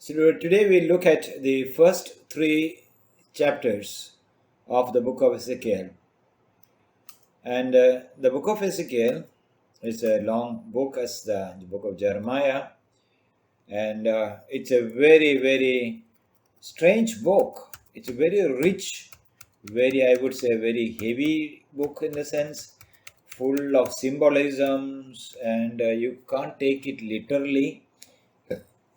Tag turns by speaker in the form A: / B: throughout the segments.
A: So today we look at the first three chapters of the book of Ezekiel. And the book of Ezekiel is a long book as the book of Jeremiah. And it's a very, very strange book. It's a very rich, I would say, very heavy book in the sense, full of symbolisms, and you can't take it literally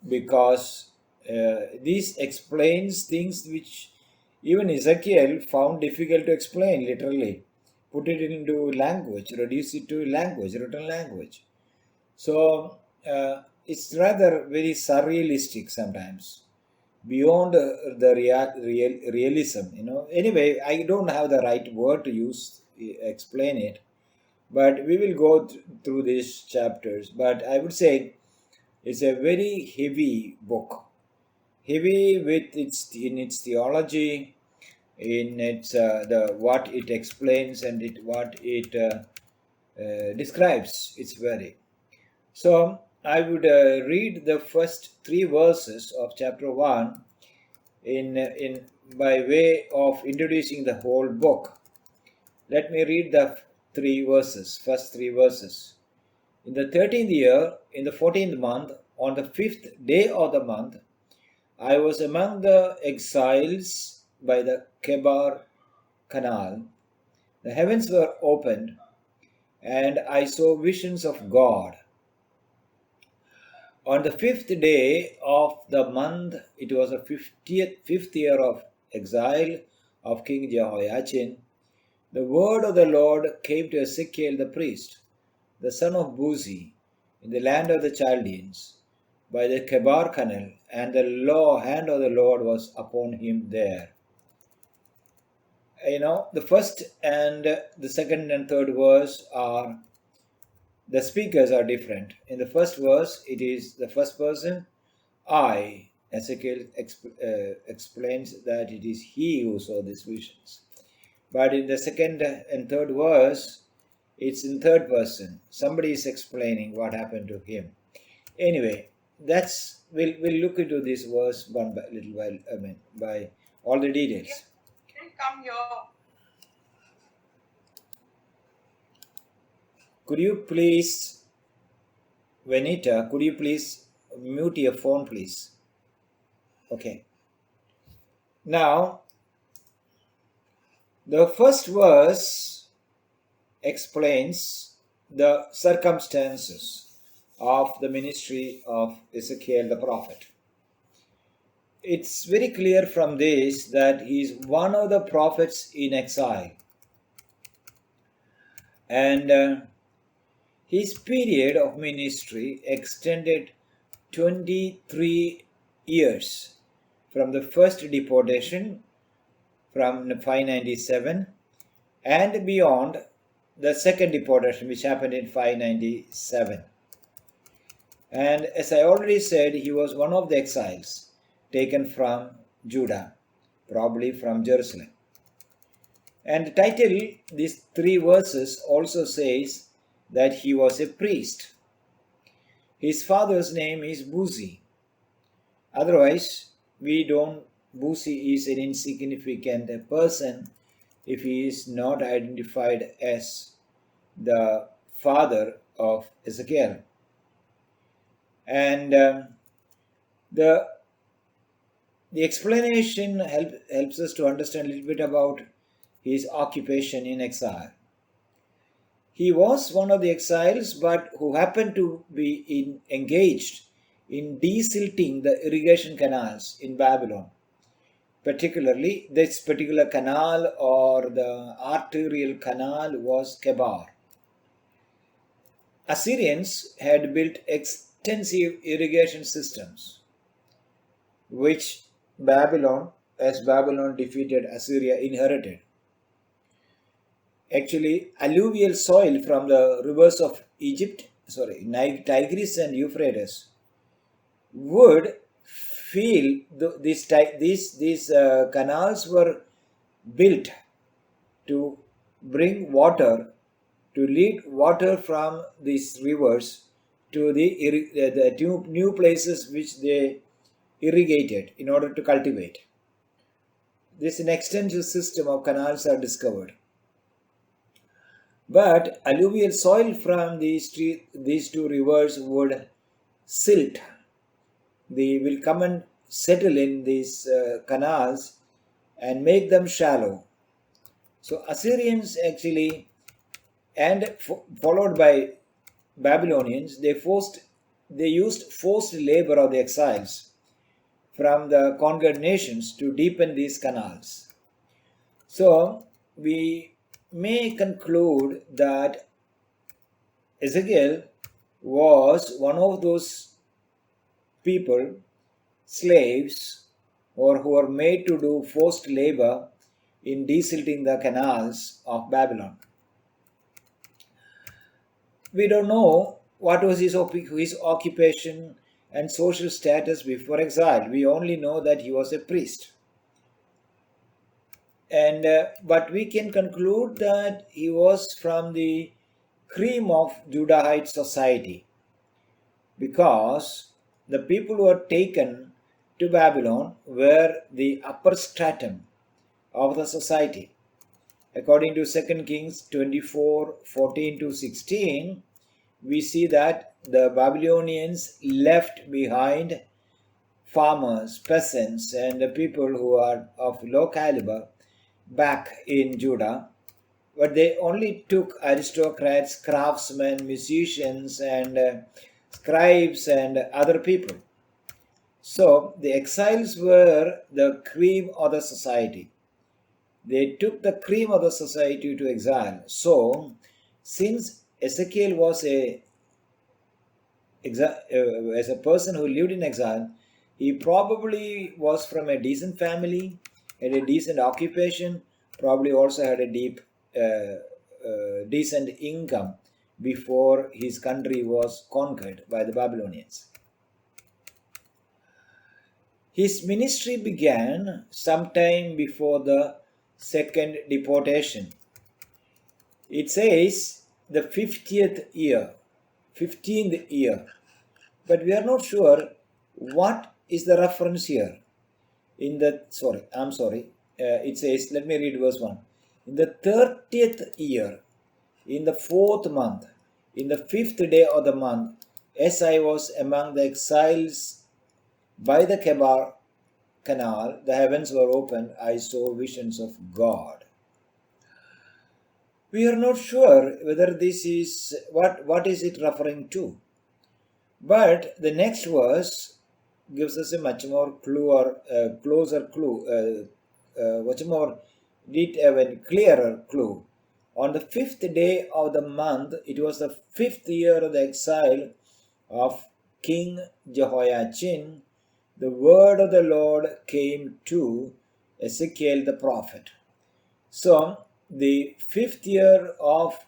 A: because this explains things which even Ezekiel found difficult to explain literally. Put it into language, reduce it to language, written language. So it's rather very surrealistic sometimes, beyond the realism. Anyway, I don't have the right word to use explain it, but we will go through these chapters. But I would say it's a very heavy book, heavy with its theology, in its the what it explains and what it describes. It's very so. I would read the first three verses of chapter 1 in by way of introducing the whole book. Let me read the first three verses. In the 13th year, in the 14th month, on the 5th day of the month, I was among the exiles by the Kebar Canal. The heavens were opened, and I saw visions of God. On the 5th day of the month, it was the fifth year of exile of King Jehoiachin. The word of the Lord came to Ezekiel the priest, the son of Buzi, in the land of the Chaldeans, by the Kebar Canal, and the hand of the Lord was upon him there. The first and the second and third verse are, the speakers are different. In the first verse, it is the first person, I. Ezekiel explains that it is he who saw these visions. But in the second and third verse, it's in third person. Somebody is explaining what happened to him. Anyway, we'll look into this verse one by little while. By all the details.
B: Come here.
A: Could you please, Venita? Could you please mute your phone, please? Okay. Now, the first verse explains the circumstances of the ministry of Ezekiel the prophet. It's very clear from this that he is one of the prophets in exile. And his period of ministry extended 23 years from the first deportation from 597 and beyond the second deportation, which happened in 597. And as I already said, he was one of the exiles taken from Judah, probably from Jerusalem. And the title, these three verses, also says that he was a priest. His father's name is Buzi. Otherwise, Buzi is an insignificant person if he is not identified as the father of Ezekiel. And the explanation helps us to understand a little bit about his occupation in exile. He was one of the exiles, but who happened to be engaged in desilting the irrigation canals in Babylon. Particularly, this particular canal or the arterial canal was Kebar. Assyrians had built extensive irrigation systems, which Babylon, as Babylon defeated Assyria, inherited. Actually, alluvial soil from the rivers of Tigris and Euphrates would fill these canals were built to bring water, to lead water from these rivers to the new places which they irrigated in order to cultivate. This an extensive system of canals are discovered. But alluvial soil from these two rivers would silt. They will come and settle in these canals and make them shallow. So Assyrians actually, and followed by Babylonians, they used forced labor of the exiles from the conquered nations to deepen these canals. So we may conclude that Ezekiel was one of those people, slaves, or who were made to do forced labor in desilting the canals of Babylon. We don't know what was his occupation and social status before exile. We only know that he was a priest. And but we can conclude that he was from the cream of Judahite society, because the people who were taken to Babylon were the upper stratum of the society. According to 2 Kings 24:14-16, we see that the Babylonians left behind farmers, peasants, and the people who are of low caliber back in Judah, but they only took aristocrats, craftsmen, musicians, and scribes and other people. So the exiles were the cream of the society. They took the cream of the society to exile. So since Ezekiel was as a person who lived in exile, he probably was from a decent family, had a decent occupation, probably also had a decent income before his country was conquered by the Babylonians. His ministry began sometime before the second deportation. It says the 15th year, but we are not sure what is the reference here. It says, let me read verse 1. In the 30th year, in the 4th month, in the 5th day of the month, as I was among the exiles by the Kebar canal, the heavens were opened, I saw visions of God. We are not sure whether this is, what is it referring to. But the next verse gives us a much more clue, or closer clue, much more detailed and clearer clue. On the 5th day of the month, it was the 5th year of the exile of King Jehoiachin, the word of the Lord came to Ezekiel the prophet. So the 5th year of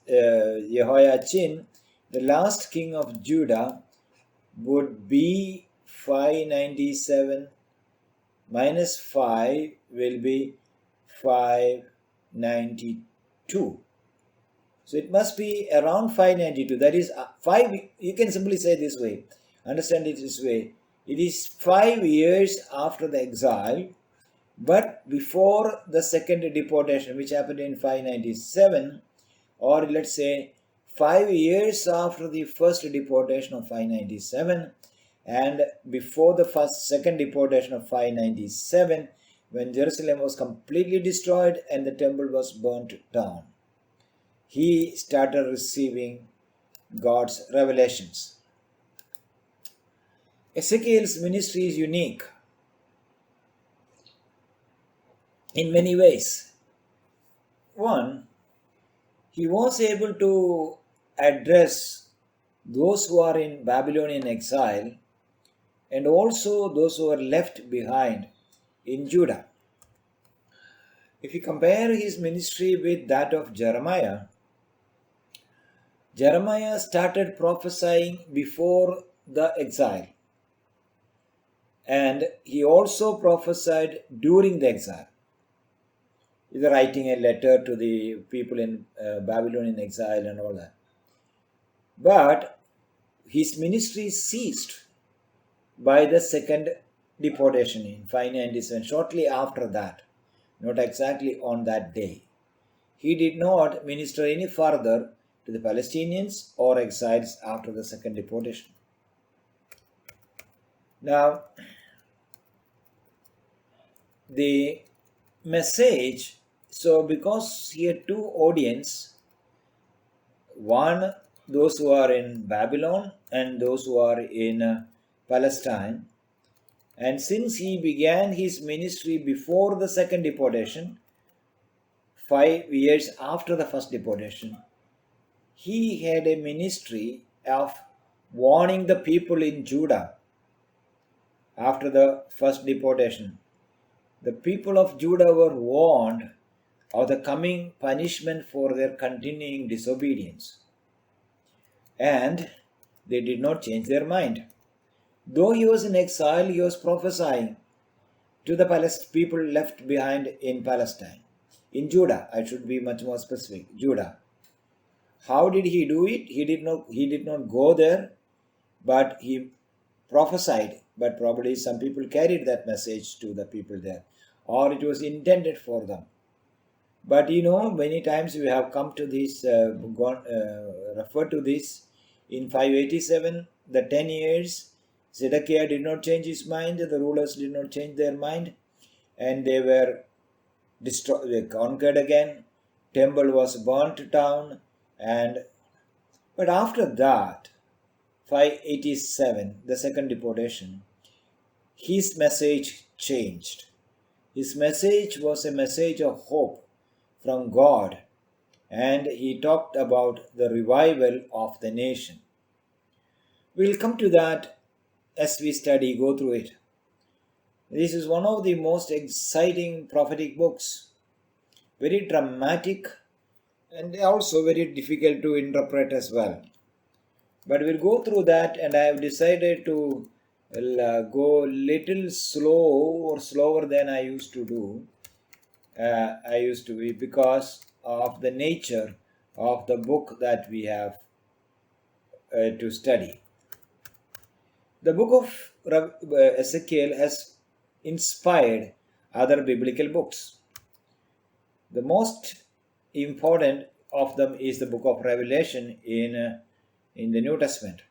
A: Jehoiachin, the last king of Judah, would be 597 minus 5 will be 592. So it must be around 592. That is 5. You can simply say this way. Understand it this way. It is 5 years after the exile, but before the second deportation, which happened in 597, or let's say 5 years after the first deportation of 597, and before the second deportation of 597, when Jerusalem was completely destroyed and the temple was burnt down. He started receiving God's revelations. Ezekiel's ministry is unique in many ways. One, he was able to address those who are in Babylonian exile and also those who are left behind in Judah. If you compare his ministry with that of Jeremiah, Jeremiah started prophesying before the exile, and he also prophesied during the exile, either writing a letter to the people in Babylonian exile and all that. But his ministry ceased by the second deportation in 597, shortly after that, not exactly on that day. He did not minister any further to the Palestinians or exiles after the second deportation. Now, the message, so because he had two audience, one those who are in Babylon and those who are in Palestine, and since he began his ministry before the second deportation, 5 years after the first deportation, he had a ministry of warning the people in Judah after the first deportation. The people of Judah were warned of the coming punishment for their continuing disobedience, and they did not change their mind. Though he was in exile, he was prophesying to the people left behind in Palestine, in Judah. I should be much more specific. Judah. How did he do it? He did not go there, but he prophesied. But probably some people carried that message to the people there, or it was intended for them. But many times we have come to this, referred to this in 587, the 10 years. Zedekiah did not change his mind, the rulers did not change their mind, and they were destroyed, they conquered again. Temple was burnt down, but after that, 587, the second deportation, his message changed. His message was a message of hope from God, and he talked about the revival of the nation. We'll come to that as we go through it. This is one of the most exciting prophetic books, very dramatic and also very difficult to interpret as well. But we'll go through that, and I have decided to go little slower than I used to do. Because of the nature of the book that we have to study. The book of Ezekiel has inspired other biblical books. The most important of them is the book of Revelation in the New Testament.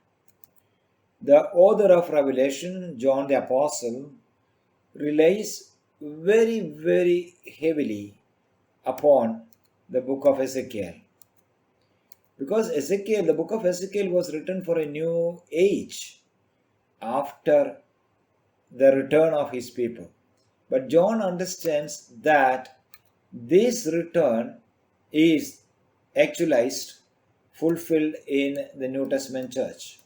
A: The author of Revelation, John the Apostle, relies very, very heavily upon the book of Ezekiel. Because the book of Ezekiel was written for a new age after the return of his people. But John understands that this return is actualized, fulfilled in the New Testament church.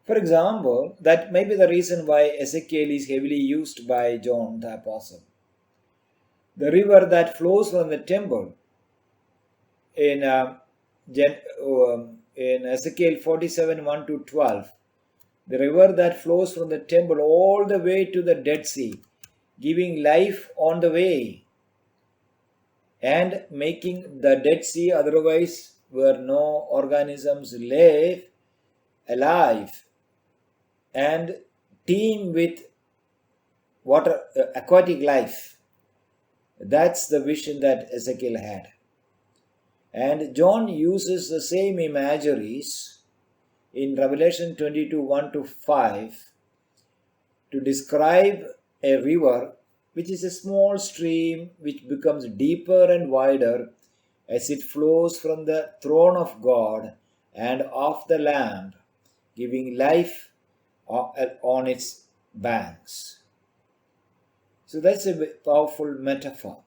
A: For example, that may be the reason why Ezekiel is heavily used by John the Apostle. The river that flows from the temple in Ezekiel 47, 1 to 12, the river that flows from the temple all the way to the Dead Sea, giving life on the way and making the Dead Sea, otherwise where no organisms live, alive and teem with water, aquatic life. That's the vision that Ezekiel had. And John uses the same imageries in Revelation 22, 1 to 5 to describe a river which is a small stream which becomes deeper and wider as it flows from the throne of God and of the Lamb, giving life on its banks. So that's a powerful metaphor.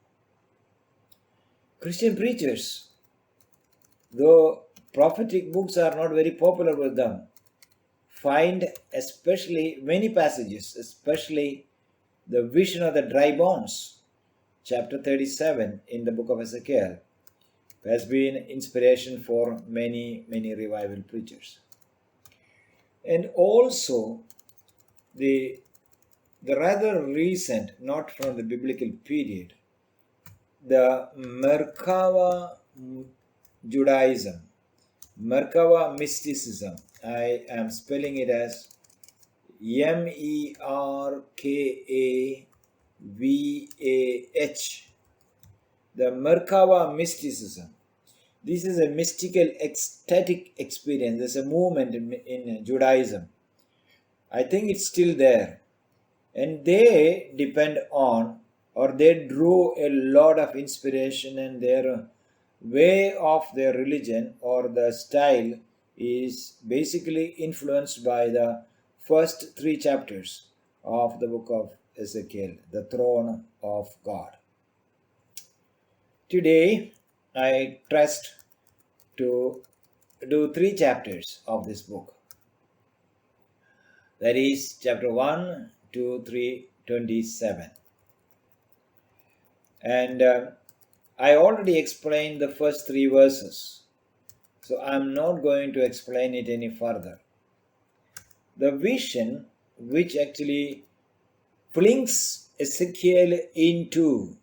A: Christian preachers, though prophetic books are not very popular with them, find especially many passages, especially the vision of the dry bones, chapter 37 in the book of Ezekiel, has been inspiration for many, many revival preachers. And also the rather recent, not from the biblical period, the Merkava Judaism, Merkava mysticism. I am spelling it as Merkavah, the Merkava mysticism. This is a mystical, ecstatic experience. There's a movement in Judaism. I think it's still there. And they depend on, or they drew a lot of inspiration, and their way of their religion or the style is basically influenced by the first 3 chapters of the book of Ezekiel, the throne of God. Today, I trust to do 3 chapters of this book. That is chapter 1, 2, 3, 27. And I already explained the first 3 verses, so I'm not going to explain it any further. The vision which actually flings Ezekiel into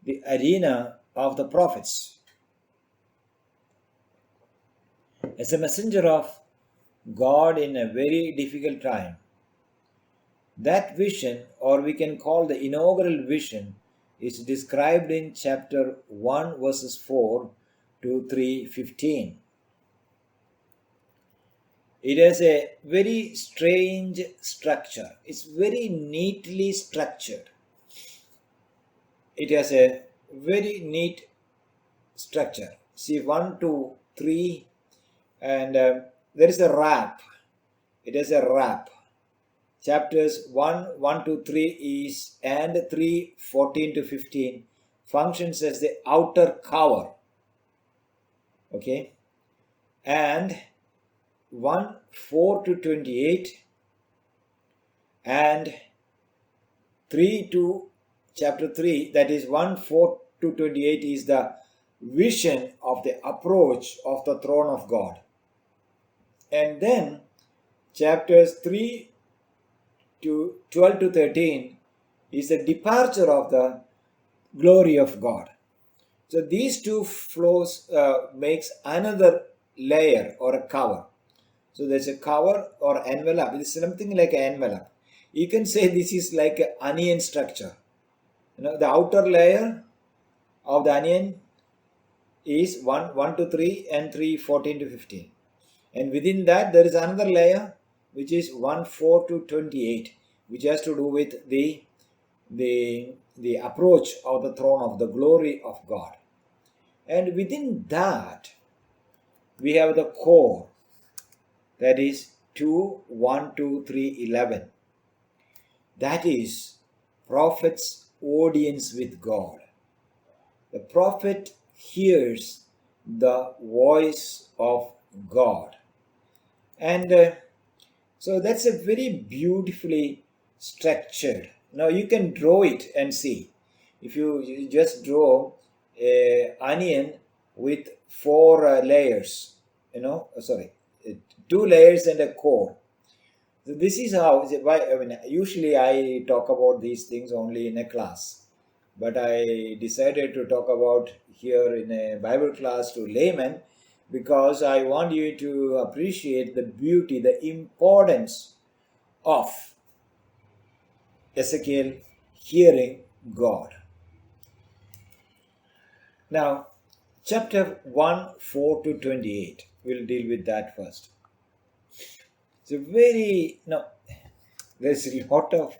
A: the arena of the prophets as a messenger of God in a very difficult time. That vision, or we can call the inaugural vision, is described in chapter 1 verses 4 to 3:15. It has a very strange structure. It's very neatly structured. It has a very neat structure. See 1 to 3, and there is a wrap. It has a wrap. Chapters 1 to 3 is, and 3, 14 to 15 functions as the outer cover. Okay. And 1, 4 to 28 and 3 to chapter 3, that is 1, 4 to 28 is the vision of the approach of the throne of God. And then chapters 3 to 12 to 13 is the departure of the glory of God. So these 2 flows makes another layer or a cover. So there's a cover or envelope. It's something like an envelope. You can say this is like an onion structure. The outer layer of the onion is 1 to 3 and 3, 14 to 15. And within that there is another layer which is 1, 4 to 28, which has to do with the approach of the throne of the glory of God. And within that we have the core, that is 2, 1, 2, 3, 11. That is prophet's audience with God. The prophet hears the voice of God. And so that's a very beautifully structured. Now you can draw it and see. If you just draw an onion with 4 layers, 2 layers and a core. So this is how, usually I talk about these things only in a class, but I decided to talk about here in a Bible class to laymen, because I want you to appreciate the beauty, the importance of Ezekiel hearing God. Now, chapter 1, 4 to 28, we'll deal with that first. So there's a lot of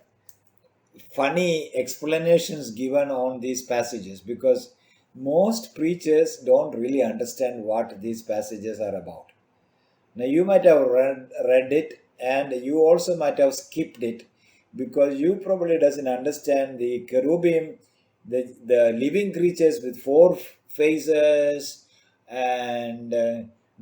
A: funny explanations given on these passages, because most preachers don't really understand what these passages are about. Now you might have read it, and you also might have skipped it, because you probably doesn't understand the cherubim, the living creatures with 4 faces and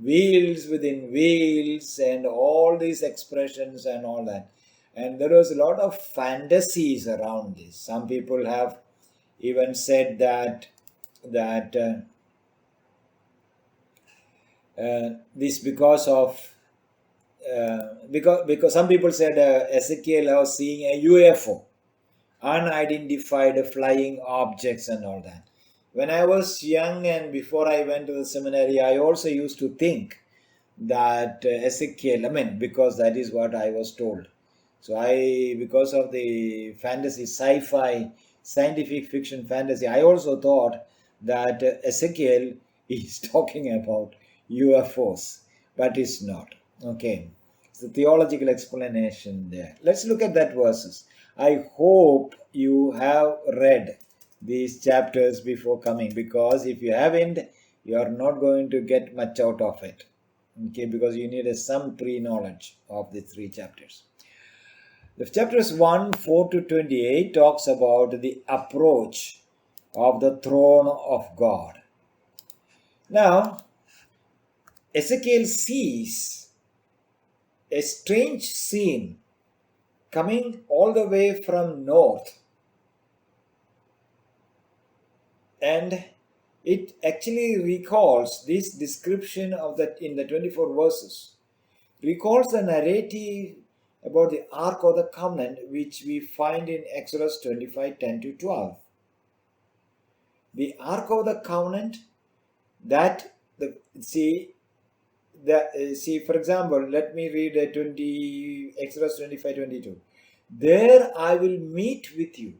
A: wheels within wheels and all these expressions and all that. And there was a lot of fantasies around this. Some people have even said that this because some people said Ezekiel was seeing a UFO, unidentified flying objects and all that. When I was young and before I went to the seminary, I also used to think that Ezekiel, because that is what I was told. So because of the fantasy, sci-fi, scientific fiction fantasy, I also thought that Ezekiel is talking about UFOs, but it's not. Okay, it's a theological explanation there. Let's look at that verses. I hope you have read these chapters before coming, because if you haven't, you are not going to get much out of it. Okay, because you need some pre-knowledge of the 3 chapters. The chapters 1, 4 to 28 talks about the approach of the throne of God. Now, Ezekiel sees a strange scene coming all the way from north, and it actually recalls this description of that in the 24 verses, recalls the narrative about the Ark of the Covenant, which we find in Exodus 25, 10 to 12. The Ark of the Covenant, that for example, let me read Exodus 25, 22. There I will meet with you,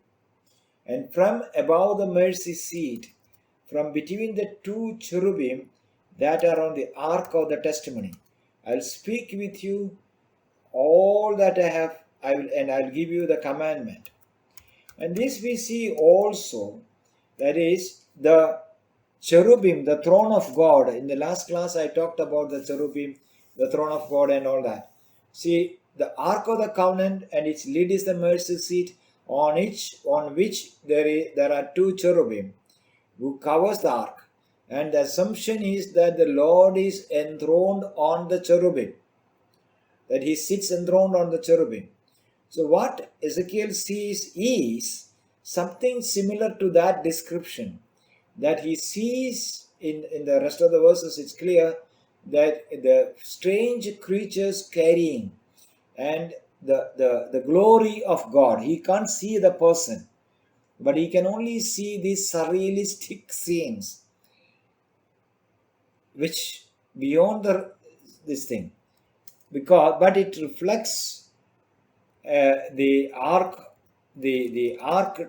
A: and from above the mercy seat, from between the 2 cherubim that are on the Ark of the testimony, I'll speak with you all that I'll give you the commandment. And this we see also, that is the cherubim, the throne of God. In the last class I talked about the cherubim, the throne of God and all that. See, the Ark of the Covenant and its lid is the mercy seat, on which there are 2 cherubim who covers the ark. And the assumption is that the Lord is enthroned on the cherubim, that he sits enthroned on the cherubim. So what Ezekiel sees is something similar to that description, that he sees in the rest of the verses. It's clear that the strange creatures carrying and the glory of God. He can't see the person, but he can only see these surrealistic scenes, which beyond this thing, but it reflects the ark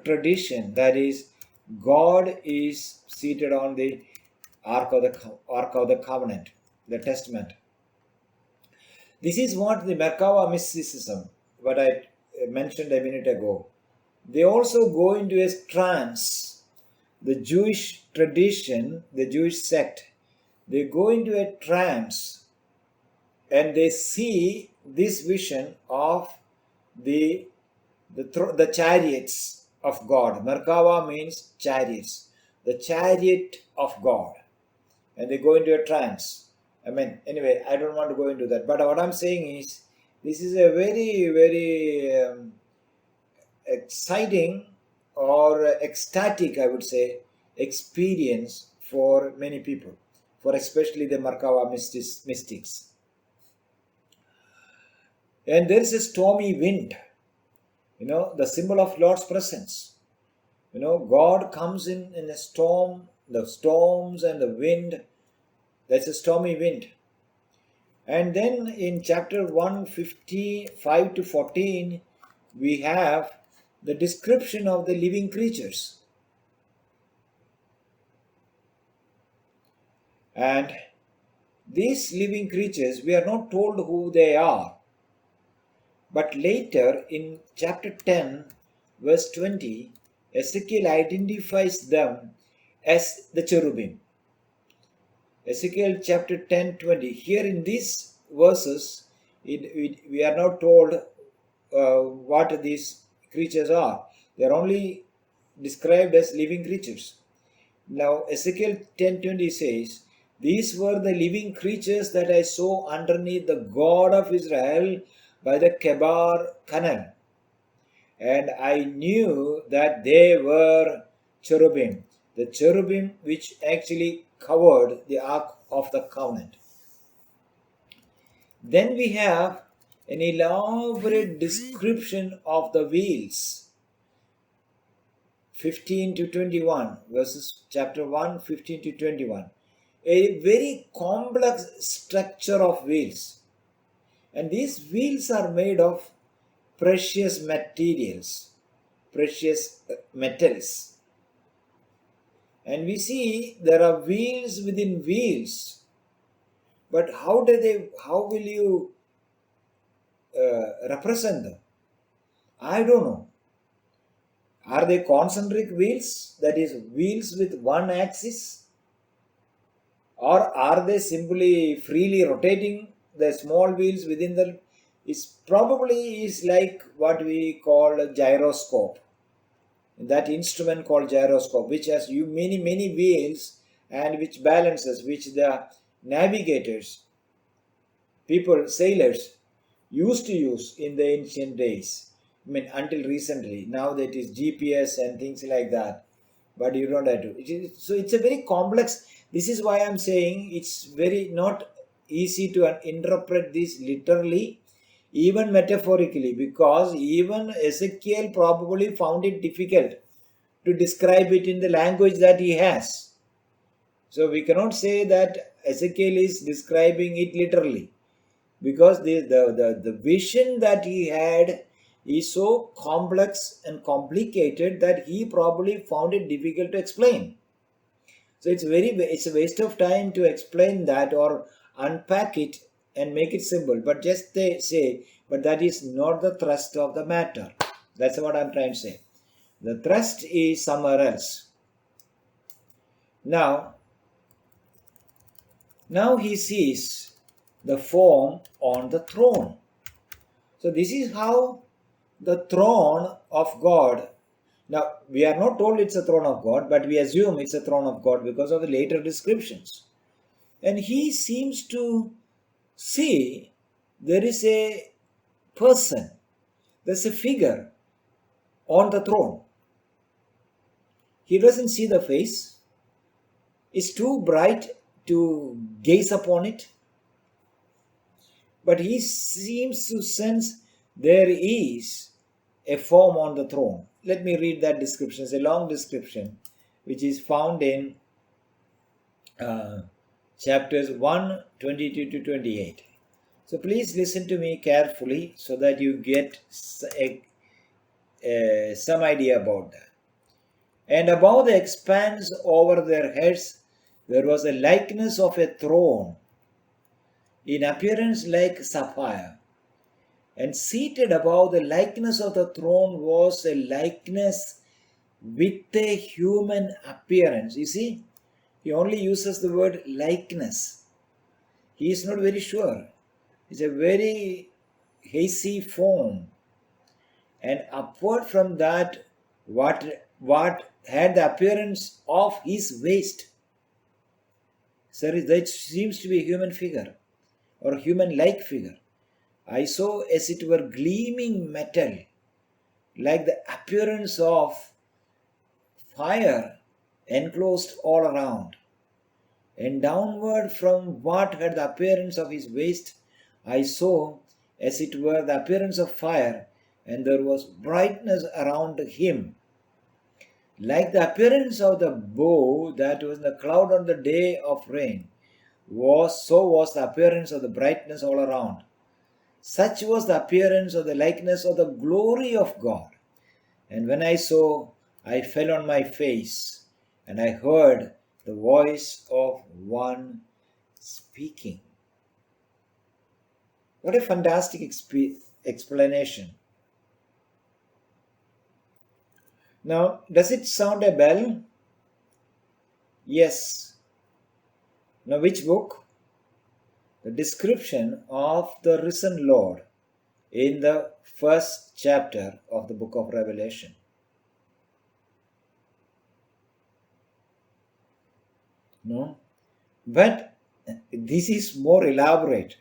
A: tradition, that is, God is seated on the ark of the covenant, the testament. This is what the Merkava mysticism, what I mentioned a minute ago. They also go into a trance. The Jewish tradition, the Jewish sect, they go into a trance, and they see this vision of the chariots of God. Merkava means chariots, the chariot of God, and they go into a trance. Anyway, I don't want to go into that, but what I'm saying is, this is a very, very exciting or ecstatic, I would say, experience for many people, for especially the Merkava mystics. And there is a stormy wind, the symbol of Lord's presence. God comes in a storm, the storms and the wind. That's a stormy wind. And then in chapter 155 to 14, we have the description of the living creatures. And these living creatures, we are not told who they are. But later in chapter 10, verse 20, Ezekiel identifies them as the cherubim. Ezekiel chapter 10, 20. Here in these verses, we are not told what these creatures are. They are only described as living creatures. Now Ezekiel 10:20 says, these were the living creatures that I saw underneath the God of Israel by the Kebar canal, and I knew that they were cherubim, the cherubim which actually covered the Ark of the Covenant. Then we have an elaborate description of the wheels, 15 to 21, verses chapter 1, 15 to 21. A very complex structure of wheels. And these wheels are made of precious materials, precious metals. And we see there are wheels within wheels. But how will you represent them? I don't know. Are they concentric wheels, that is, wheels with one axis? Or are they simply freely rotating the small wheels within the? It's probably is like what we call a gyroscope. That instrument called gyroscope, which has many wheels and which balances, which the navigators, people, sailors used to use in the ancient days. I mean, until recently. Now that is GPS and things like that. But you don't have to. So it's a very complex. This is why I'm saying it's very not easy to interpret this literally, even metaphorically, because even Ezekiel probably found it difficult to describe it in the language that he has. So we cannot say that Ezekiel is describing it literally, because the vision that he had is so complex and complicated that he probably found it difficult to explain. So it's a waste of time to explain that or unpack it and make it simple. But just they say, but that is not the thrust of the matter. That's what I'm trying to say. The thrust is somewhere else. Now he sees the form on the throne. So this is how the throne of God. Now, we are not told it's a throne of God, but we assume it's a throne of God because of the later descriptions. And he seems to see there is a person, there's a figure on the throne. He doesn't see the face. It's too bright to gaze upon it. But he seems to sense there is a form on the throne. Let me read that description. It's a long description which is found in chapters 1, 22 to 28. So please listen to me carefully so that you get some idea about that. And above the expanse over their heads there was a likeness of a throne, in appearance like sapphire. And seated above the likeness of the throne was a likeness with a human appearance. You see, he only uses the word likeness. He is not very sure. It's a very hazy form. And upward from that, what had the appearance of his waist. So that seems to be a human figure or human-like figure. I saw as it were gleaming metal, like the appearance of fire enclosed all around. And downward from what had the appearance of his waist, I saw as it were the appearance of fire, and there was brightness around him. Like the appearance of the bow that was in the cloud on the day of rain, so was the appearance of the brightness all around. Such was the appearance of the likeness of the glory of God. And when I saw, I fell on my face, and I heard the voice of one speaking. What a fantastic explanation. Now, does it sound a bell? Yes. Now, which book? The description of the risen Lord in the first chapter of the book of Revelation. No? But this is more elaborate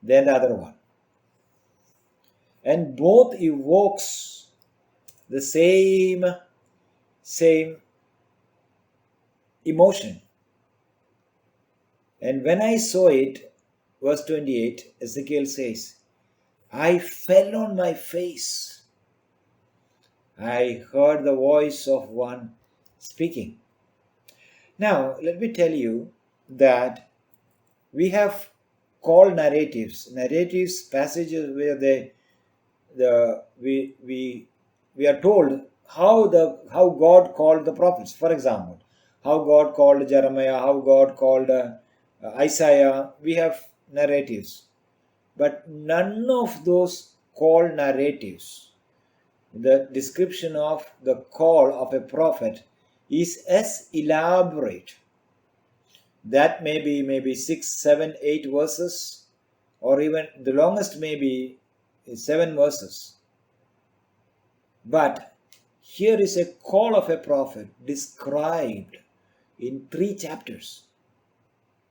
A: than the other one. And both evokes the same emotion. And when I saw it, verse 28, Ezekiel says, I fell on my face. I heard the voice of one speaking. Now, let me tell you that we have called narratives passages where we are told how God called the prophets. For example, how God called Jeremiah, how God called Isaiah. We have narratives, but none of those call narratives, the description of the call of a prophet is as elaborate. That may be maybe 6, 7, 8 verses, or even the longest may be 7 verses. But here is a call of a prophet described in 3 chapters.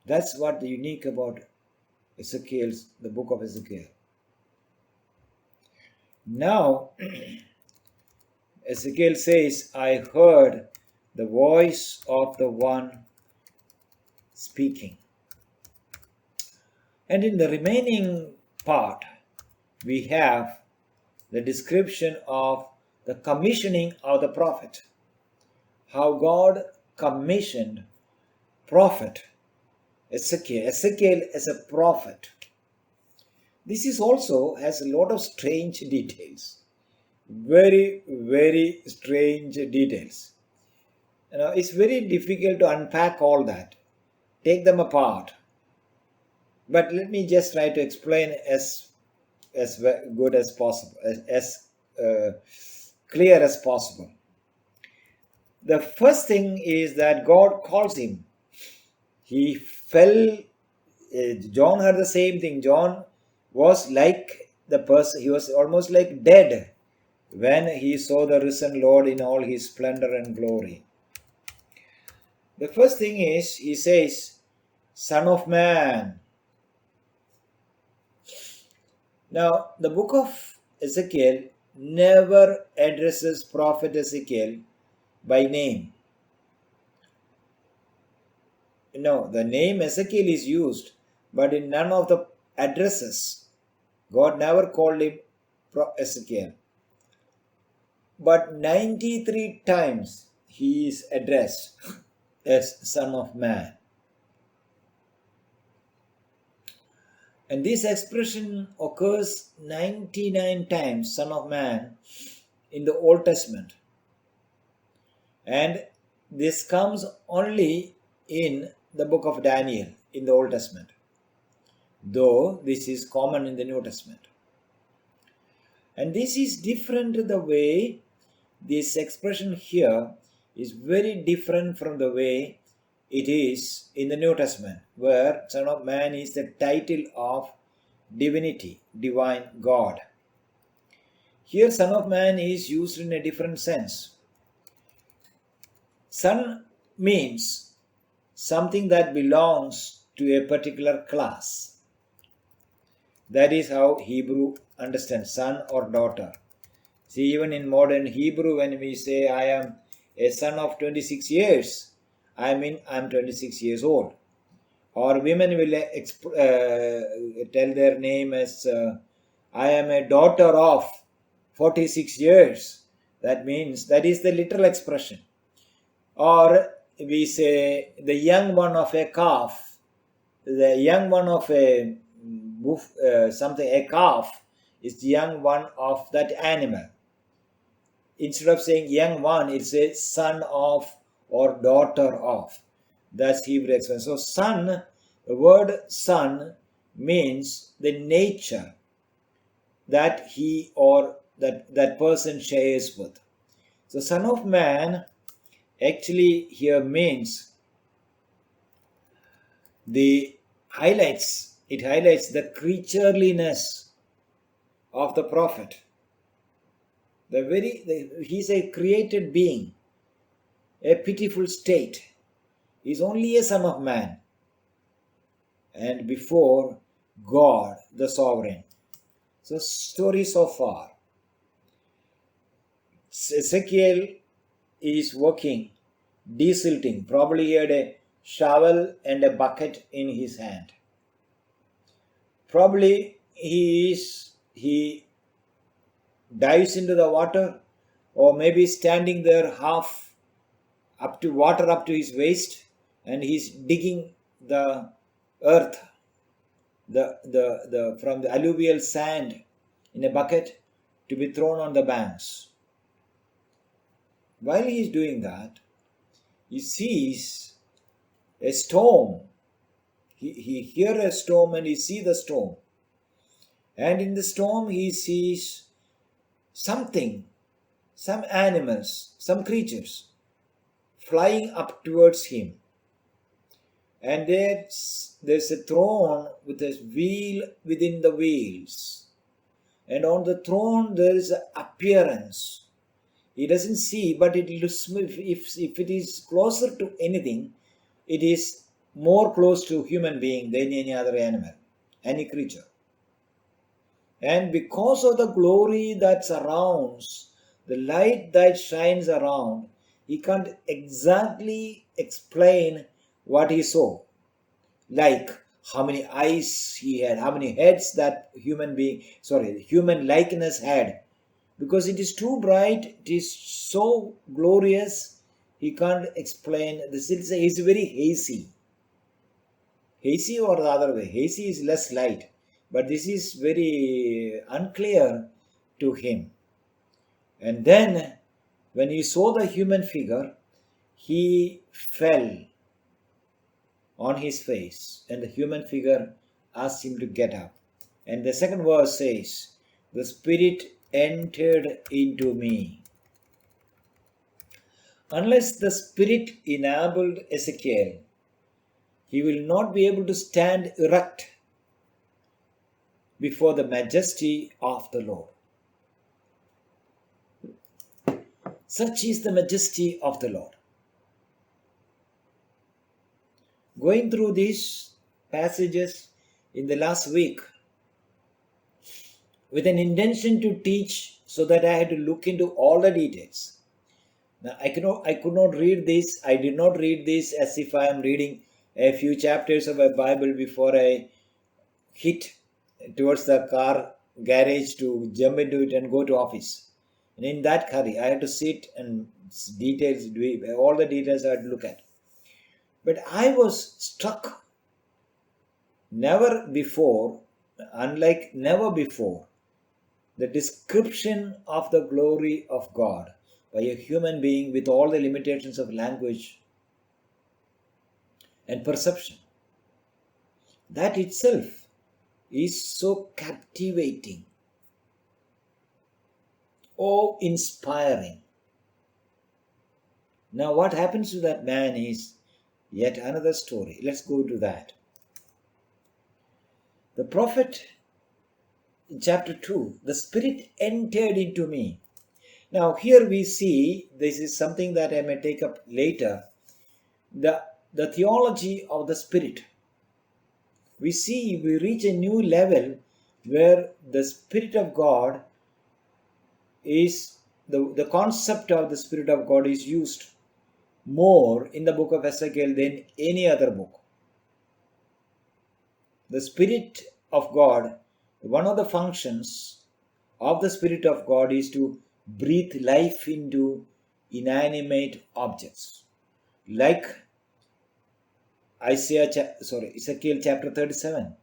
A: That's what the unique about Ezekiel's, the book of Ezekiel. Now, Ezekiel says, I heard the voice of the one speaking. And in the remaining part, we have the description of the commissioning of the prophet. How God commissioned prophet Ezekiel as a prophet. This is also has a lot of strange details. Very, very strange details. It's very difficult to unpack all that, take them apart. But let me just try to explain as good as possible, as clear as possible. The first thing is that God calls him. He fell. John heard the same thing. John was like the person. He was almost like dead when he saw the risen Lord in all his splendor and glory. The first thing is, he says, Son of Man. Now, the book of Ezekiel never addresses prophet Ezekiel by name. No, the name Ezekiel is used, but in none of the addresses. God never called him Ezekiel. But 93 times he is addressed as Son of Man. And this expression occurs 99 times, Son of Man, in the Old Testament. And this comes only in the book of Daniel in the Old Testament, though this is common in the New Testament. And this is different. The way this expression here is very different from the way it is in the New Testament, where Son of Man is the title of divinity, divine God. Here Son of Man is used in a different sense. Son means something that belongs to a particular class. That is how Hebrew understands son or daughter. See, even in modern Hebrew, when we say I am a son of 26 years, I mean I'm 26 years old. Or women will tell their name as I am a daughter of 46 years. That means that is the literal expression. Or we say the young one of a calf, the young one of a calf is the young one of that animal. Instead of saying young one, it says son of or daughter of. That's Hebrew expression. So son, the word son means the nature that he or that person shares with. So Son of Man actually here means it highlights the creatureliness of the prophet. He's a created being, a pitiful state. He's only a son of man, and before God the sovereign. So story so far. Ezekiel is working, desilting. Probably he had a shovel and a bucket in his hand. Probably he dives into the water, or maybe standing there half up to water up to his waist, and he's digging the earth, from the alluvial sand in a bucket to be thrown on the banks. While he is doing that, he sees a storm. He hears a storm and he sees the storm. And in the storm he sees something, some animals, some creatures flying up towards him. And there's a throne with a wheel within the wheels. And on the throne there is an appearance. He doesn't see, but it looks, if it is closer to anything, it is more close to human being than any other animal, any creature. And because of the glory that surrounds, the light that shines around, he can't exactly explain what he saw. Like how many eyes he had, how many heads that human likeness had. Because it is too bright, it is so glorious, he can't explain. This is very hazy. Hazy or the other way. Hazy is less light. But this is very unclear to him. And then, when he saw the human figure, he fell on his face. And the human figure asked him to get up. And the second verse says, the Spirit entered into me. Unless the Spirit enabled Ezekiel, he will not be able to stand erect before the majesty of the Lord. Such is the majesty of the Lord. Going through these passages in the last week with an intention to teach, so that I had to look into all the details. Now, I could not read this. I did not read this as if I am reading a few chapters of a Bible before I hit towards the car garage to jump into it and go to office. And in that hurry, I had to sit and all the details I had to look at. But I was struck never before, the description of the glory of God by a human being with all the limitations of language and perception. That itself is so captivating, awe-inspiring. Now what happens to that man is yet another story. Let's go to that. The prophet in chapter 2, the Spirit entered into me. Now here we see, this is something that I may take up later, the theology of the Spirit. We reach a new level where the Spirit of God is, the concept of the Spirit of God is used more in the book of Ezekiel than any other book. The Spirit of God, one of the functions of the Spirit of God is to breathe life into inanimate objects. Like Ezekiel chapter 37.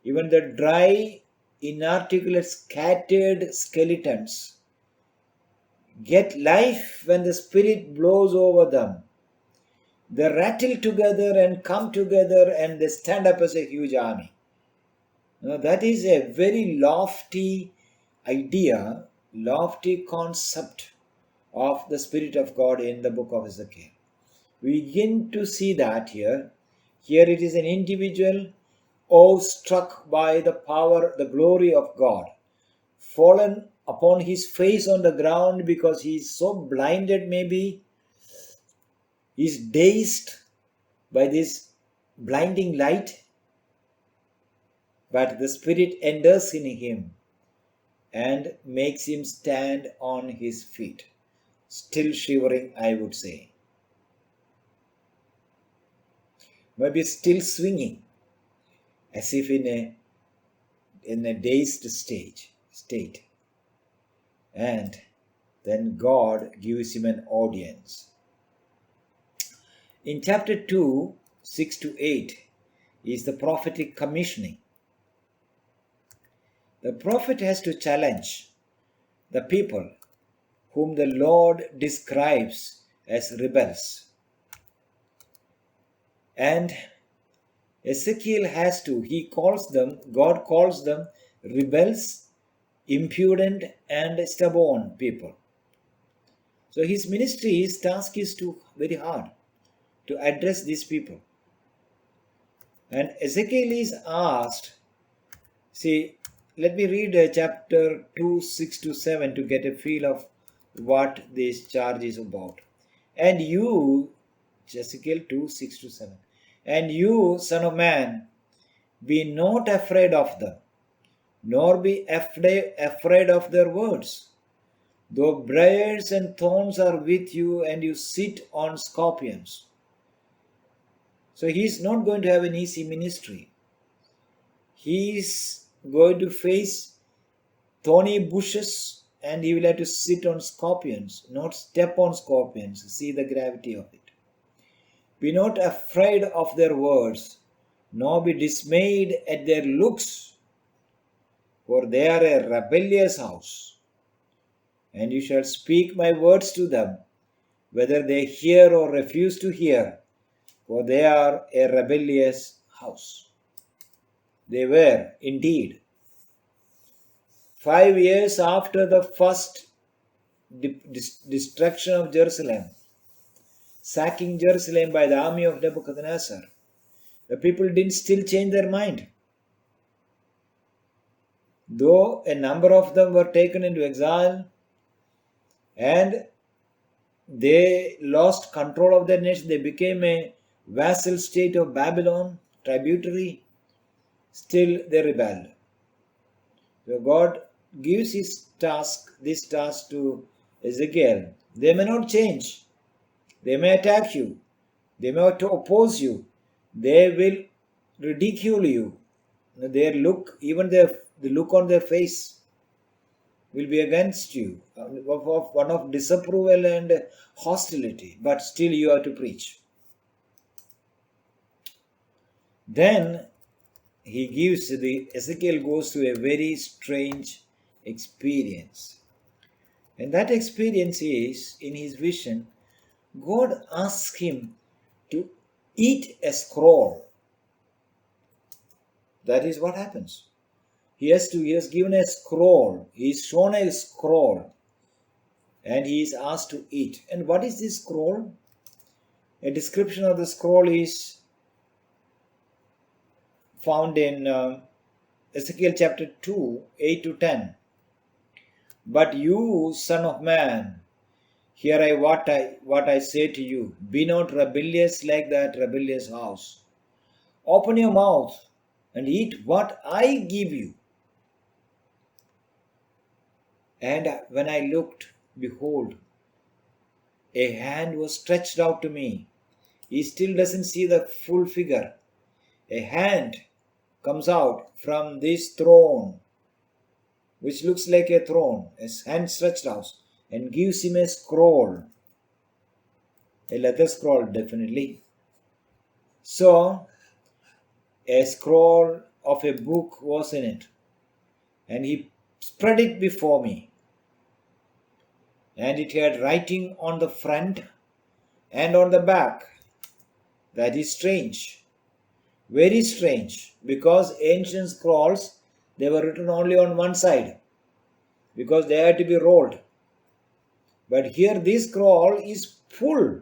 A: Even the dry, inarticulate, scattered skeletons get life when the Spirit blows over them. They rattle together and come together and they stand up as a huge army. Now, that is a very lofty idea, lofty concept of the Spirit of God in the book of Ezekiel. We begin to see that here. Here it is an individual awestruck by the power, the glory of God, fallen upon his face on the ground because he is so blinded, maybe he is dazed by this blinding light. But the Spirit enters in him and makes him stand on his feet, still shivering, I would say. Maybe still swinging, as if in a dazed state. And then God gives him an audience. In chapter 2, 6 to 8 is the prophetic commissioning. The prophet has to challenge the people whom the Lord describes as rebels. And Ezekiel God calls them rebels, impudent, and stubborn people. So his ministry, his task is very hard to address these people. And Ezekiel is asked, see, let me read chapter 2, 6 to 7 to get a feel of what this charge is about. And you, Ezekiel 2, 6 to 7, and you, son of man, be not afraid of them, nor be afraid of their words. Though briars and thorns are with you, and you sit on scorpions. So he is not going to have an easy ministry. He is going to face thorny bushes, and he will have to sit on scorpions, not step on scorpions. See the gravity of it. Be not afraid of their words, nor be dismayed at their looks, for they are a rebellious house. And you shall speak my words to them, whether they hear or refuse to hear, for they are a rebellious house. They were indeed. 5 years after the first destruction of Jerusalem, sacking Jerusalem by the army of Nebuchadnezzar, the people didn't still change their mind. Though a number of them were taken into exile and they lost control of their nation, they became a vassal state of Babylon, tributary, still they rebelled. So God gives this task to Ezekiel. They may not change. They may attack you. They may oppose you. They will ridicule you. Their look, even the look on their face will be against you, one of disapproval and hostility. But still you have to preach. Then Ezekiel goes through a very strange experience. And that experience is, in his vision, God asks him to eat a scroll. That is what happens. He has given a scroll. He is shown a scroll. And he is asked to eat. And what is this scroll? A description of the scroll is found in Ezekiel chapter 2, 8 to 10. But you, son of man, hear what I say to you. Be not rebellious like that rebellious house. Open your mouth and eat what I give you. And when I looked, behold, a hand was stretched out to me. He still doesn't see the full figure. A hand comes out from this throne, which looks like a throne, a hand stretched out, and gives him a scroll. A leather scroll, definitely. So, a scroll of a book was in it, and he spread it before me. And it had writing on the front and on the back. That is strange. Very strange, because ancient scrolls, they were written only on one side, because they had to be rolled. But here this scroll is full.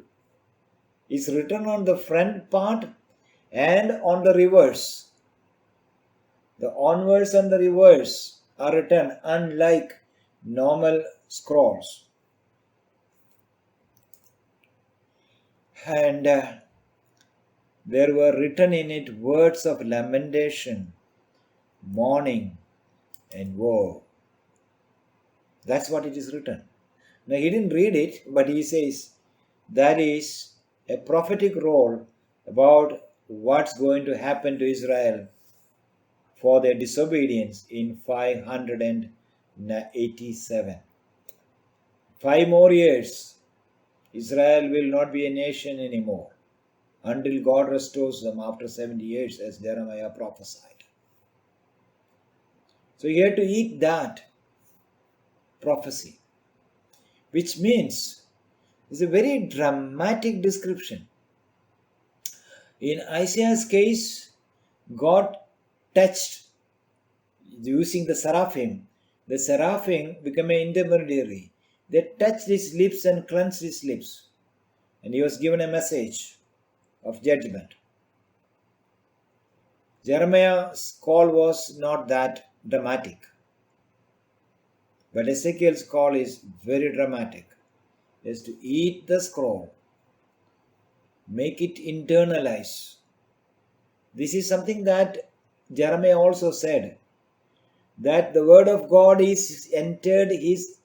A: It's written on the front part and on the reverse. The onwards and the reverse are written unlike normal scrolls. And there were written in it words of lamentation, mourning, and woe. That's what it is written. Now he didn't read it, but he says that is a prophetic role about what's going to happen to Israel for their disobedience in 587. 5 more years, Israel will not be a nation anymore until God restores them after 70 years, as Jeremiah prophesied. So he had to eat that prophecy, which means it's a very dramatic description. In Isaiah's case, God touched using the seraphim. The seraphim became an intermediary. They touched his lips and cleansed his lips, and he was given a message of judgment. Jeremiah's call was not that dramatic, but Ezekiel's call is very dramatic. It is to eat the scroll, make it internalize. This is something that Jeremiah also said, that the word of God is entered his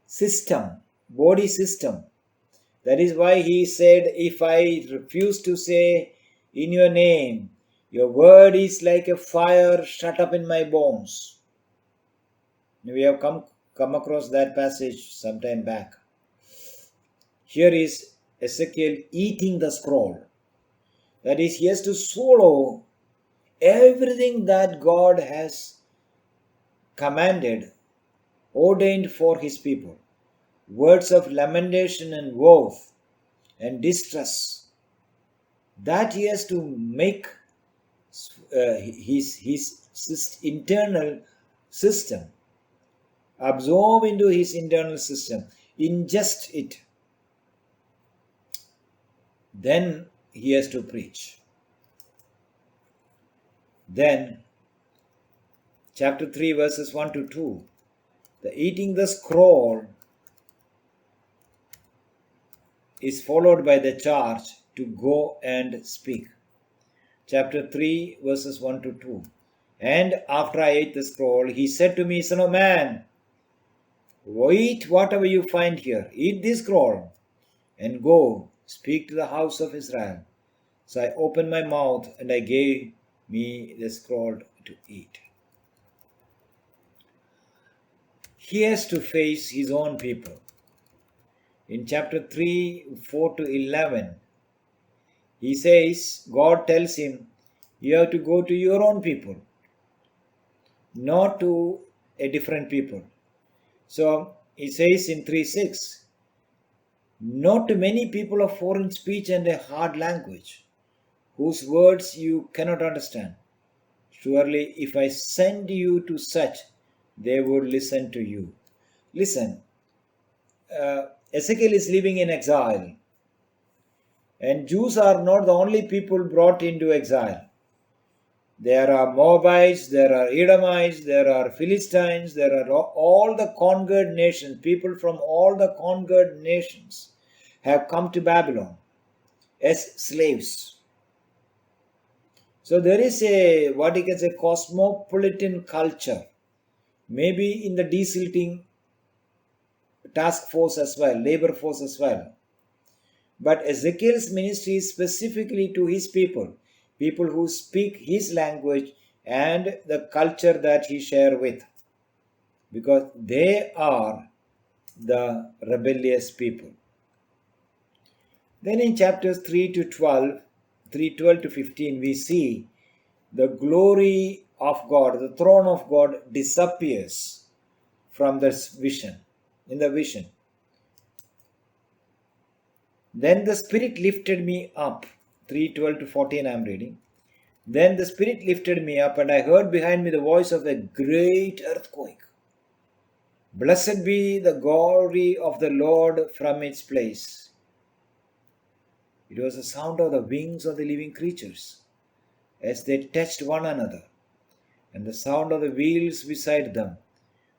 A: system, body system. That is why he said, if I refuse to say in your name, your word is like a fire shut up in my bones. We have come across that passage some time back. Here is Ezekiel eating the scroll. That is, he has to swallow everything that God has commanded, ordained for his people. Words of lamentation and woe and distress. That he has to make his internal system, absorb into his internal system, ingest it. Then he has to preach. Then, chapter 3, verses 1 to 2, the eating the scroll is followed by the charge to go and speak. Chapter 3, verses 1 to 2. And after I ate the scroll, he said to me, Son of man, eat whatever you find here. Eat this scroll and go speak to the house of Israel. So I opened my mouth and I gave me the scroll to eat. He has to face his own people. In chapter 3, 4 to 11, he says, God tells him, you have to go to your own people, not to a different people. So he says in 3:6, not to many people of foreign speech and a hard language, whose words you cannot understand. Surely if I send you to such, they would listen to you. Listen, Ezekiel is living in exile. And Jews are not the only people brought into exile. There are Moabites, there are Edomites, there are Philistines, there are all the conquered nations. People from all the conquered nations have come to Babylon as slaves. So there is a, what you can say, cosmopolitan culture. Maybe in the desilting task force as well, labor force as well. But Ezekiel's ministry is specifically to his people, people who speak his language and the culture that he shares with, because they are the rebellious people. Then in chapters 3:12 to 15, we see the glory of God, the throne of God disappears from this vision, in the vision. Then the Spirit lifted me up. 3:12 to 14 I am reading. Then the Spirit lifted me up, and I heard behind me the voice of a great earthquake. Blessed be the glory of the Lord from its place. It was the sound of the wings of the living creatures as they touched one another, and the sound of the wheels beside them,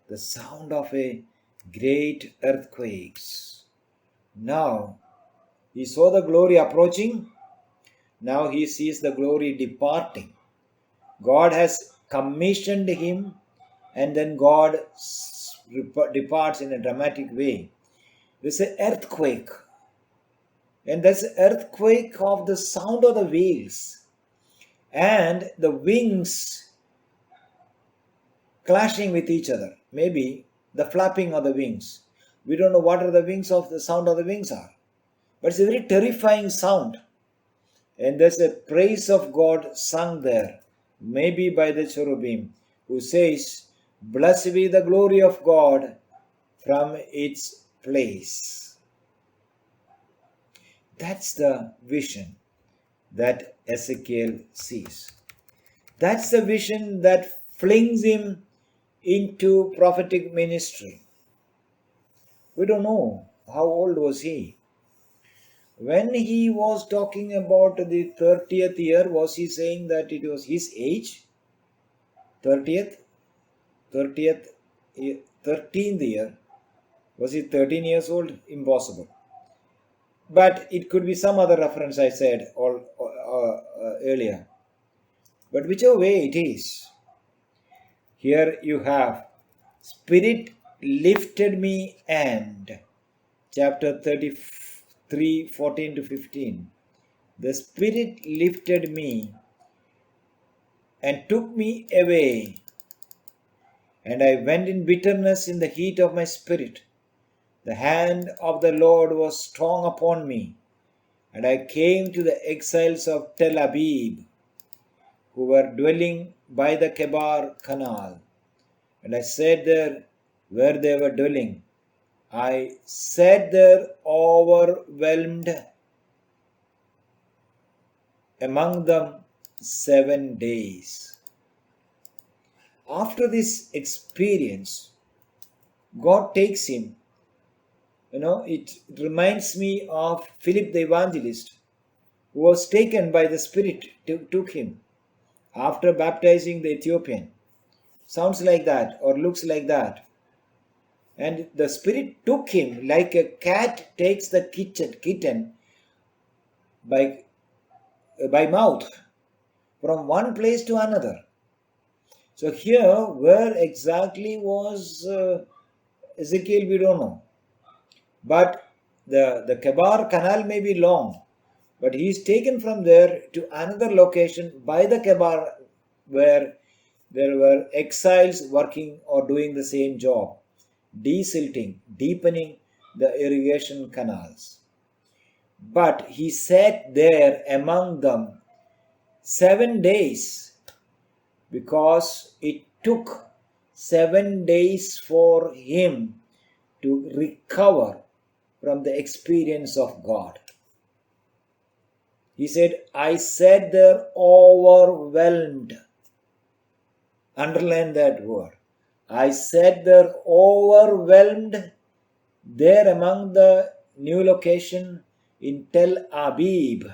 A: the sound of a great earthquakes. Now he saw the glory approaching. Now he sees the glory departing. God has commissioned him, and then God departs in a dramatic way. There's an earthquake. And that's an earthquake of the sound of the wheels and the wings clashing with each other. Maybe the flapping of the wings. We don't know what are the wings of the sound of the wings are. But it's a very terrifying sound. And there's a praise of God sung there, maybe by the cherubim, who says, Blessed be the glory of God from its place. That's the vision that Ezekiel sees. That's the vision that flings him into prophetic ministry. We don't know how old was he. When he was talking about the 30th year, was he saying that it was his age? 30th, 30th, 13th year. Was he 13 years old? Impossible. But it could be some other reference I said earlier. But whichever way it is, here you have Spirit lifted me, and chapter 33, 14 to 15. The Spirit lifted me and took me away, and I went in bitterness in the heat of my spirit. The hand of the Lord was strong upon me, and I came to the exiles of Tel Abib, who were dwelling by the Kebar Canal. And I sat there where they were dwelling. I sat there overwhelmed among them 7 days. After this experience, God takes him. It reminds me of Philip the evangelist, who was taken by the Spirit, took him after baptizing the Ethiopian. Sounds like that or looks like that. And the Spirit took him like a cat takes the kitten by mouth from one place to another. So here, where exactly was Ezekiel, we don't know. But the Kebar Canal may be long, but he is taken from there to another location by the Kebar, where there were exiles working or doing the same job, desilting, deepening the irrigation canals. But he sat there among them 7 days, because it took 7 days for him to recover from the experience of God. He said, I sat there overwhelmed. Underline that word. I sat there overwhelmed there among the new location in Tel Abib.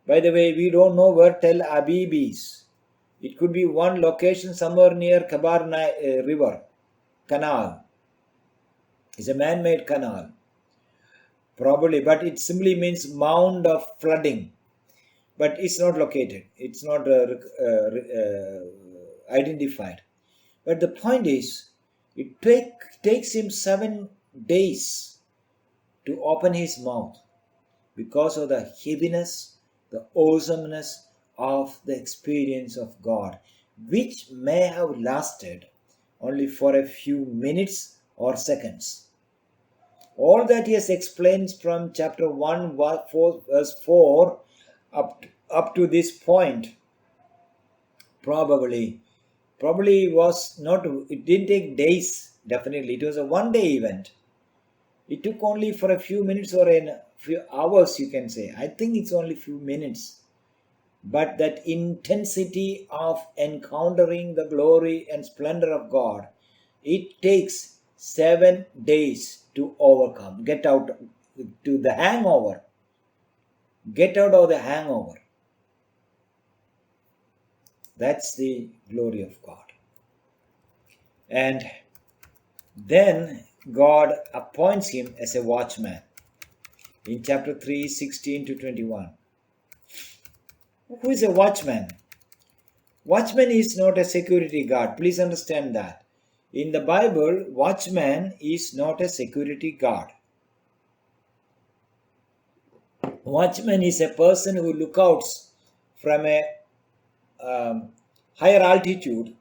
A: By the way, we don't know where Tel Abib is. It could be one location somewhere near Kabar River Canal. It's a man-made canal, probably, but it simply means mound of flooding. But it's not located. It's not identified. But the point is, it takes him 7 days to open his mouth because of the heaviness, the awesomeness of the experience of God, which may have lasted only for a few minutes or seconds. All that he has explained from chapter 1, verse 4 up to this point probably was not, it didn't take days, definitely. It was a 1-day event. It took only for a few minutes or a few hours, you can say. I think it's only a few minutes. But that intensity of encountering the glory and splendor of God, it takes 7 days to overcome, get out to the hangover. Get out of the hangover. That's the glory of God. And then God appoints him as a watchman in chapter 3, 16 to 21. Who is a watchman? Watchman is not a security guard. Please understand that. In the Bible, watchman is not a security guard. Watchman is a person who lookouts from a higher altitude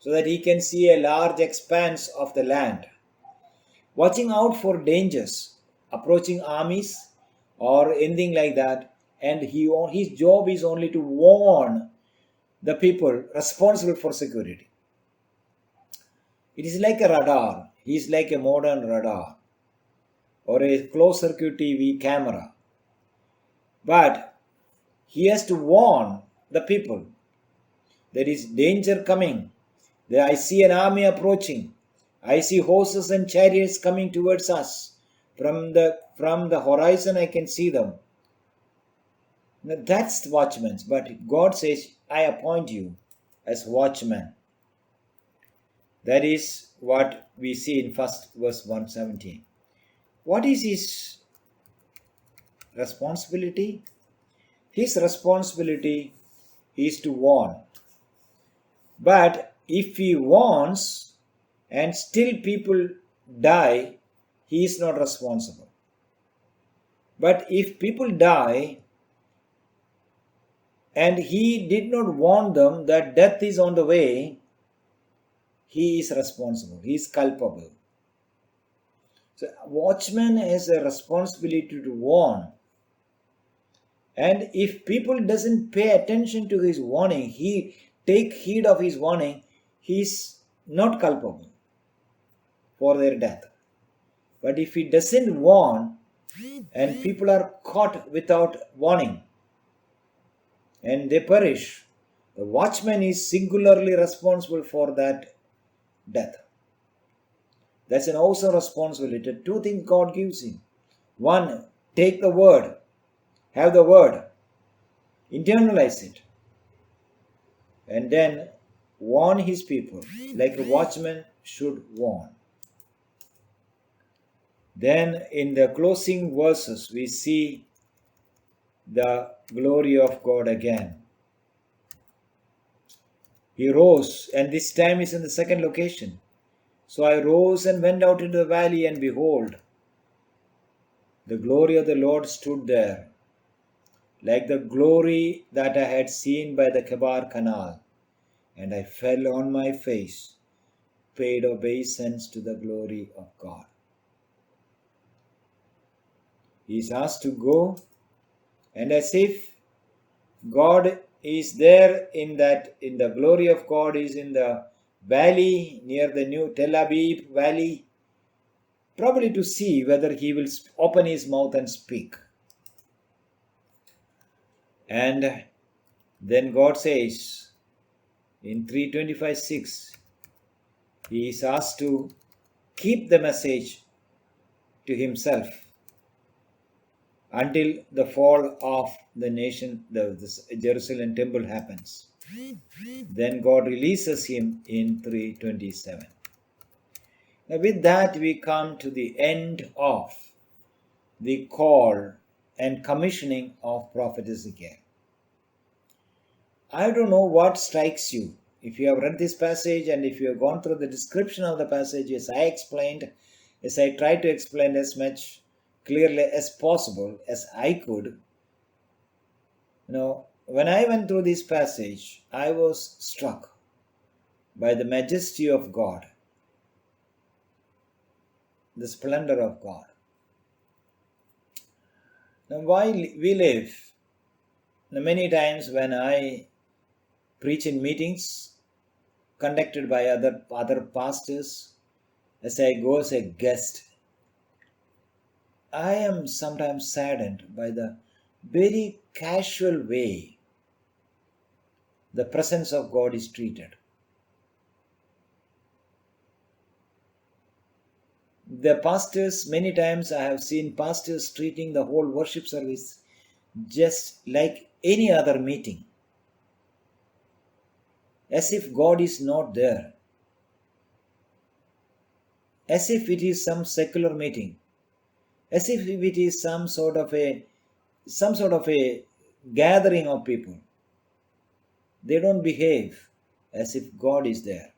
A: so that he can see a large expanse of the land, watching out for dangers, approaching armies or anything like that. And his job is only to warn the people responsible for security. It is like a radar. He's like a modern radar or a closed circuit TV camera. But he has to warn the people. There is danger coming. I see an army approaching. I see horses and chariots coming towards us. From the horizon I can see them. Now, that's the watchmen. But God says, I appoint you as watchmen. That is what we see in first verse 117. What is his responsibility? His responsibility is to warn. But if he warns and still people die, he is not responsible. But if people die and he did not warn them that death is on the way, he is responsible. He is culpable. So watchman has a responsibility to warn. And if people doesn't pay attention to his warning, he take heed of his warning, he is not culpable for their death. But if he doesn't warn and people are caught without warning and they perish, the watchman is singularly responsible for that death. That's an awesome responsibility. Two things God gives him. One, take the word, have the word, internalize it, and then warn his people like a watchman should warn. Then in the closing verses we see the glory of God again. He rose, and this time is in the second location. So I rose and went out into the valley, and behold, the glory of the Lord stood there, like the glory that I had seen by the Kebar Canal. And I fell on my face, paid obeisance to the glory of God. He is asked to go, and as if God is there in the glory of God is in the valley near the new Tel Aviv valley, probably to see whether he will open his mouth and speak. And then God says in 3:25-6, he is asked to keep the message to himself until the fall of the nation, the Jerusalem temple happens. Then God releases him in 3:27. Now with that we come to the end of the call and commissioning of Prophet Ezekiel. I don't know what strikes you. If you have read this passage and if you have gone through the description of the passage as I explained, as I tried to explain as much clearly as possible as I could, when I went through this passage, I was struck by the majesty of God, the splendor of God. Now, while we live, many times when I preach in meetings conducted by other pastors, as I go as a guest, I am sometimes saddened by the very casual way the presence of God is treated. The pastors, many times I have seen pastors treating the whole worship service just like any other meeting, as if God is not there, as if it is some secular meeting, as if it is some sort of a gathering of people. They don't behave as if God is there.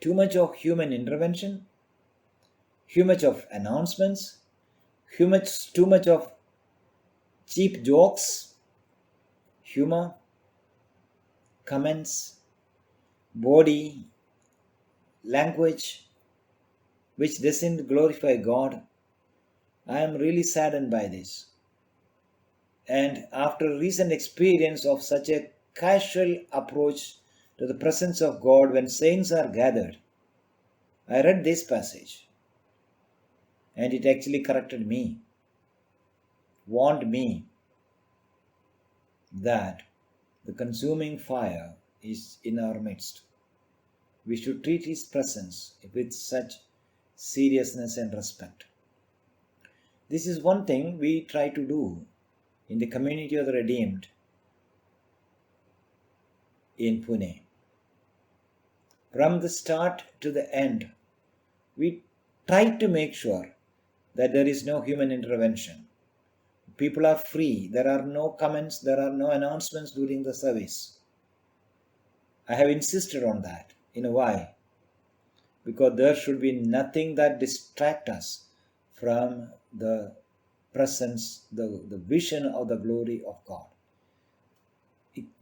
A: Too much of human intervention, too much of announcements, too much of cheap jokes, humor, comments, body, language, which doesn't glorify God. I am really saddened by this. And after recent experience of such a casual approach to the presence of God when saints are gathered. I read this passage and it actually corrected me, warned me that the consuming fire is in our midst. We should treat His presence with such seriousness and respect. This is one thing we try to do in the community of the redeemed in Pune. From the start to the end, we try to make sure that there is no human intervention. People are free. There are no comments, there are no announcements during the service. I have insisted on that. You know why? Because there should be nothing that distracts us from the presence, the vision of the glory of God.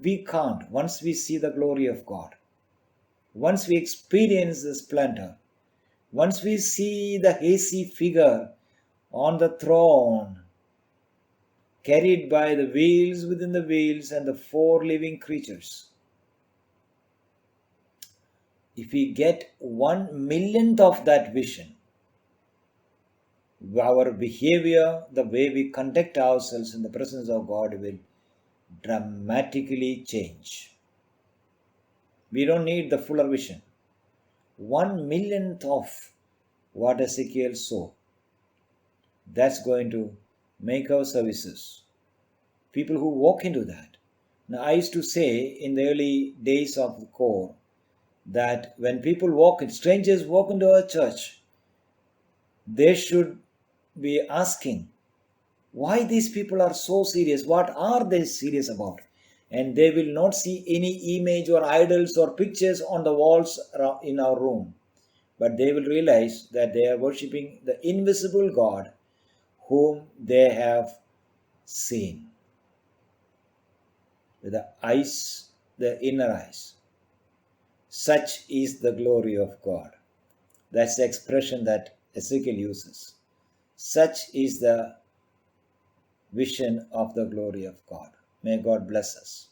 A: We can't. Once we see the glory of God, once we experience the splendor, once we see the hazy figure on the throne, carried by the wheels within the wheels and the four living creatures, if we get 1/1,000,000th of that vision, our behavior, the way we conduct ourselves in the presence of God will dramatically change. We don't need the fuller vision. 1/1,000,000th of what Ezekiel saw. That's going to make our services. People who walk into that. Now, I used to say in the early days of the core that when people walk in, strangers walk into our church, they should be asking, why these people are so serious? What are they serious about? And they will not see any image or idols or pictures on the walls in our room. But they will realize that they are worshipping the invisible God whom they have seen. With the eyes, the inner eyes. Such is the glory of God. That's the expression that Ezekiel uses. Such is the vision of the glory of God. May God bless us.